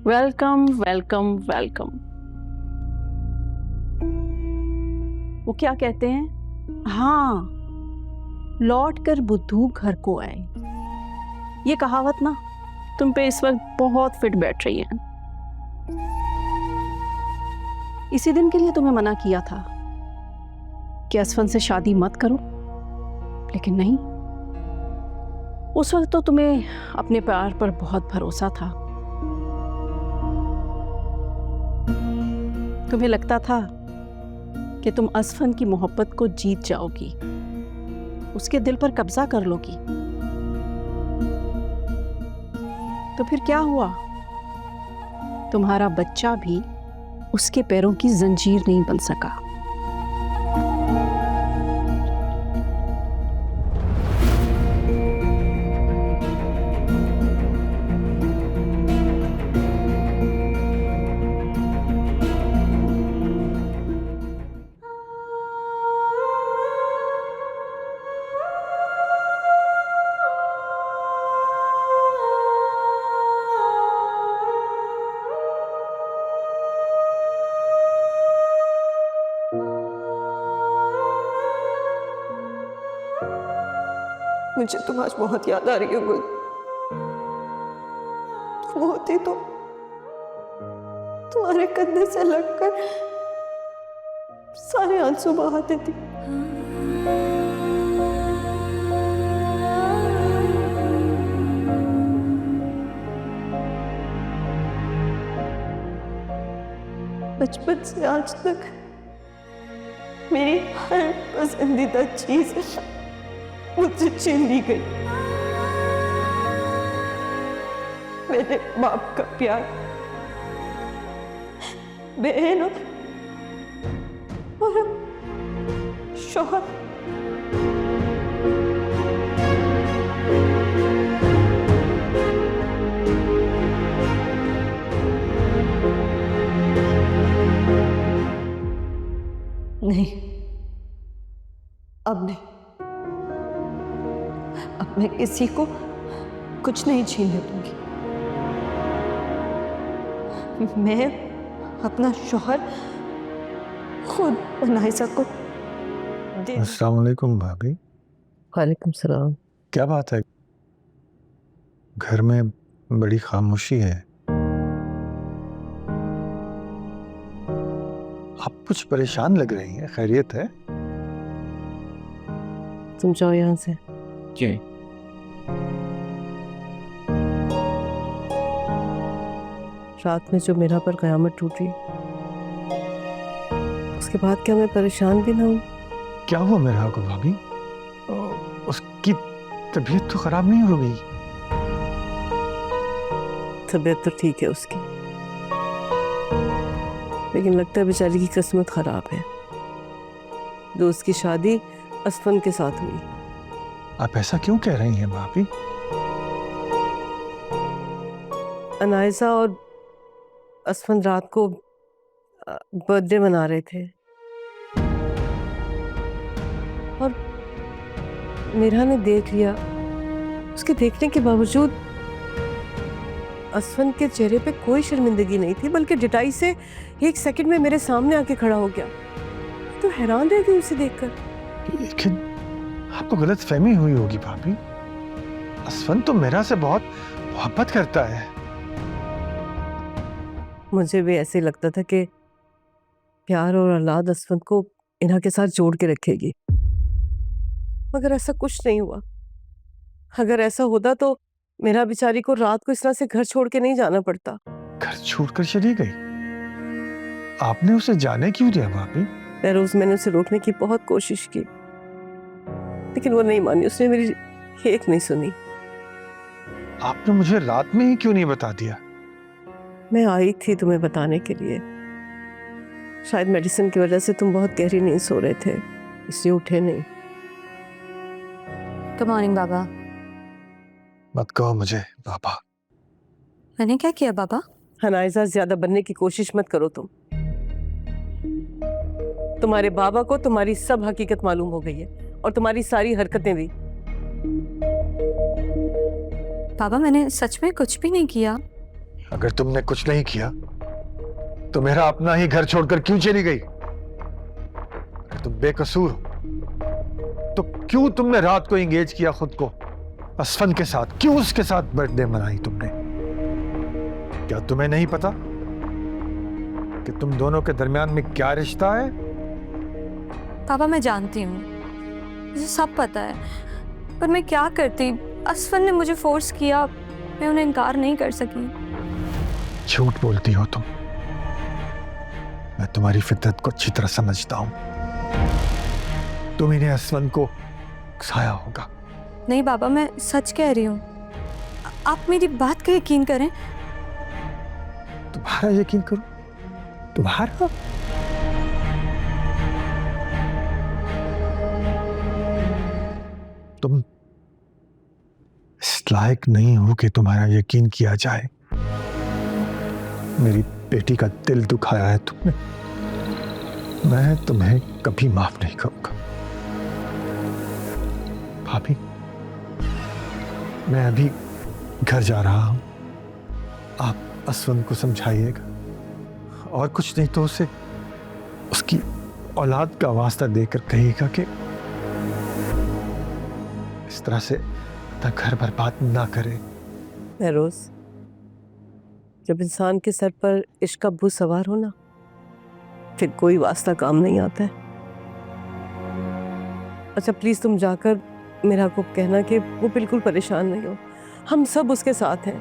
Welcome welcome welcome. वो क्या कहते हैं, हाँ, लौट कर बुद्धू घर को आए, ये कहावत ना तुम पे इस वक्त बहुत फिट बैठ रही है। इसी दिन के लिए तुम्हें मना किया था कि असफन से शादी मत करो, लेकिन नहीं, उस वक्त तो तुम्हें अपने प्यार पर बहुत भरोसा था। तुम्हें लगता था कि तुम असफन की मोहब्बत को जीत जाओगी, उसके दिल पर कब्जा कर लोगी। तो फिर क्या हुआ? तुम्हारा बच्चा भी उसके पैरों की जंजीर नहीं बन सका। मुझे तुम आज बहुत याद आ रही हो गुल। तुम होती तो तुम्हारे कंधे से लगकर सारे आंसू बहा देती। बचपन से आज तक मेरी हर पसंदीदा चीज मुझसे छीन ली गई। मेरे बाप का प्यार, बहन और शौहर। नहीं, अब नहीं, अब मैं किसी को कुछ नहीं छीनने दूंगी। मैं अपना शौहर खुद अनाइसा को दे। अस्सलाम वालेकुम भाभी। वालेकुम सलाम। क्या बात है, घर में बड़ी खामोशी है। आप कुछ परेशान लग रही हैं, खैरियत है? तुम जाओ यहाँ से। जी। रात में जो मेरा पर कयामत टूटी, उसके बाद क्या मैं परेशान भी ना हूँ? क्या हुआ मेरा को भाभी? उसकी तबीयत तो खराब नहीं हो गई? तबीयत तो ठीक है उसकी, लेकिन लगता है बेचारी की किस्मत खराब है। दोस्त की शादी असफन के साथ हुई। आप ऐसा क्यों कह रही हैं भाभी? अनायसा और असफन रात को बर्थडे मना रहे थे और मीरा ने देख लिया। उसके देखने के बावजूद असफन के चेहरे पे कोई शर्मिंदगी नहीं थी, बल्कि डिटाई से एक सेकंड में मेरे सामने आके खड़ा हो गया। तो हैरान रह गई उसे देखकर। लेकिन आपको गलत फहमी हुई होगी भाभी। असफन तो मेरा से बहुत मोहब्बत करता है। मुझे भी ऐसे लगता था कि प्यार और औलाद असफन को इन्हा के साथ जोड़ के रखेगी, मगर ऐसा कुछ नहीं हुआ। अगर ऐसा होता तो मेरा बेचारी को रात को इस तरह से घर छोड़ के नहीं जाना पड़ता। घर छोड़कर चली गई? आपने उसे जाने क्यों दिया भाभी? रोज मैंने उसे रोकने की बहुत कोशिश की, लेकिन वो नहीं मानी। उसने मेरी एक नहीं सुनी। आपने मुझे रात में ही क्यों नहीं बता दिया? मैं आई थी तुम्हें बताने के लिए। शायद मेडिसिन की वजह से तुम बहुत गहरी नींद सो रहे थे, इसलिए उठे नहीं। गुड मॉर्निंग बाबा। मत कहो मुझे बाबा। मैंने क्या किया बाबा? हनाइजा, ज्यादा बनने की कोशिश मत करो तुम। तुम्हारे बाबा को तुम्हारी सब हकीकत मालूम हो गई है और तुम्हारी सारी हरकतें भी। बाबा मैंने सच में कुछ भी नहीं किया। अगर तुमने कुछ नहीं किया तो मेरा अपना ही घर छोड़कर क्यों चली गई? अगर तुम बेकसूर हो तो क्यों तुमने रात को एंगेज किया खुद को असफन के साथ? क्यों उसके साथ बर्थडे मनाई तुमने? क्या तुम्हें नहीं पता कि तुम दोनों के दरमियान में क्या रिश्ता है? पापा मैं जानती हूँ, मुझे सब पता है, पर मैं क्या करती? असफन ने मुझे फोर्स किया, मैं उन्हें इनकार नहीं कर सकी। झूठ बोलती हो तुम। मैं तुम्हारी फितरत को अच्छी तरह समझता हूं। तुम इन्हें असफन को उकसाया होगा। नहीं पापा, मैं सच कह रही हूँ, आप मेरी बात का यकीन करें। तुम्हारा यकीन करो? तुम्हारा? तुम इस लायक नहीं हो कि तुम्हारा यकीन किया जाए। मेरी बेटी का दिल दुखाया है तुमने। मैं तुम्हें कभी माफ नहीं करूंगा। भाभी, मैं अभी घर जा रहा हूं। आप असवन को समझाइएगा, और कुछ नहीं तो उसे उसकी औलाद का वास्ता देकर कहिएगा कि इस तरह से अपना घर बर्बाद ना करे। महरोज, जब इंसान के सर पर इश्क का भूत सवार हो ना, फिर कोई वास्ता काम नहीं आता है। अच्छा प्लीज तुम जाकर मेरा को कहना कि वो बिल्कुल परेशान नहीं हो, हम सब उसके साथ हैं।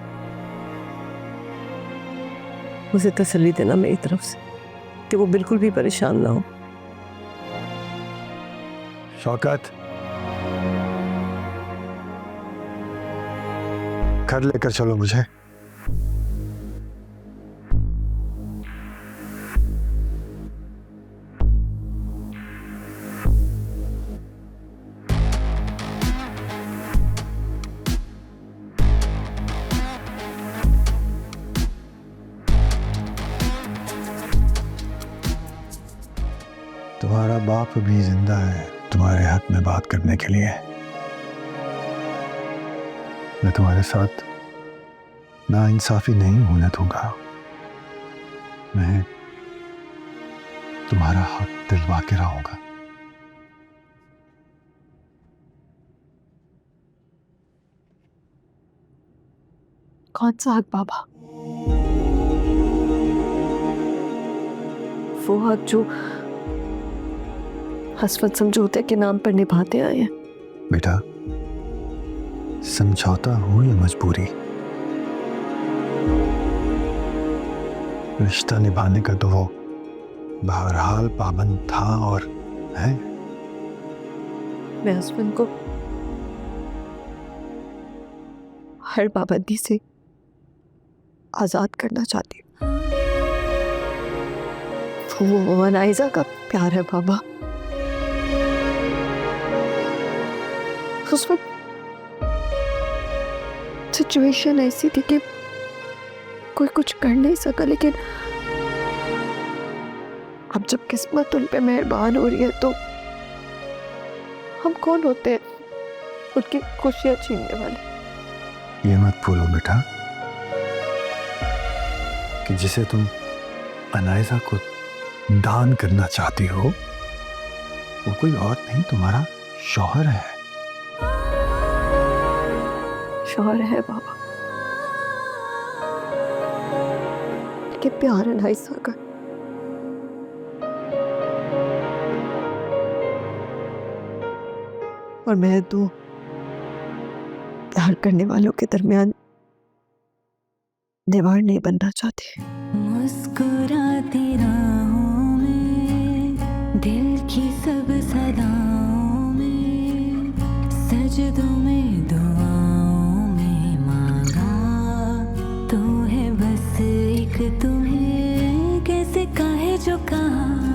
उसे तसल्ली देना मेरी तरफ से कि वो बिल्कुल भी परेशान ना हो। शौकत, घर लेकर चलो मुझे। तुम्हारा बाप भी जिंदा है तुम्हारे हक में बात करने के लिए। मैं तुम्हारे साथ नाइंसाफी नहीं होने दूंगा। मैं तुम्हारा हक दिलवा के रहूंगा। कौन सा हक बाबा? वो हक जो हसरत समझौते के नाम पर निभाते आए हैं। बेटा, समझौता हो या मजबूरी, रिश्ता निभाने का तो वो बहरहाल पाबंद था और है। मैं हस्बैंड को हर पाबंदी से आजाद करना चाहती हूँ। वो अनाइजा का प्यार है बाबा। उस वक्त सिचुएशन ऐसी थी कि कोई कुछ कर नहीं सका, लेकिन अब जब किस्मत उन पे मेहरबान हो रही है तो हम कौन होते हैं उनकी खुशियां छीनने वाले। ये मत भूलो बेटा कि जिसे तुम अनाइजा को दान करना चाहती हो वो कोई और नहीं, तुम्हारा शौहर है। शौहर है बाबा, लेकिन प्यार अनाइजा का। और मैं तो प्यार करने वालों के दरमियान दीवार नहीं बनना चाहती। मुस्कुराती राहों में, दिल की सब सदाओं में, सजदों में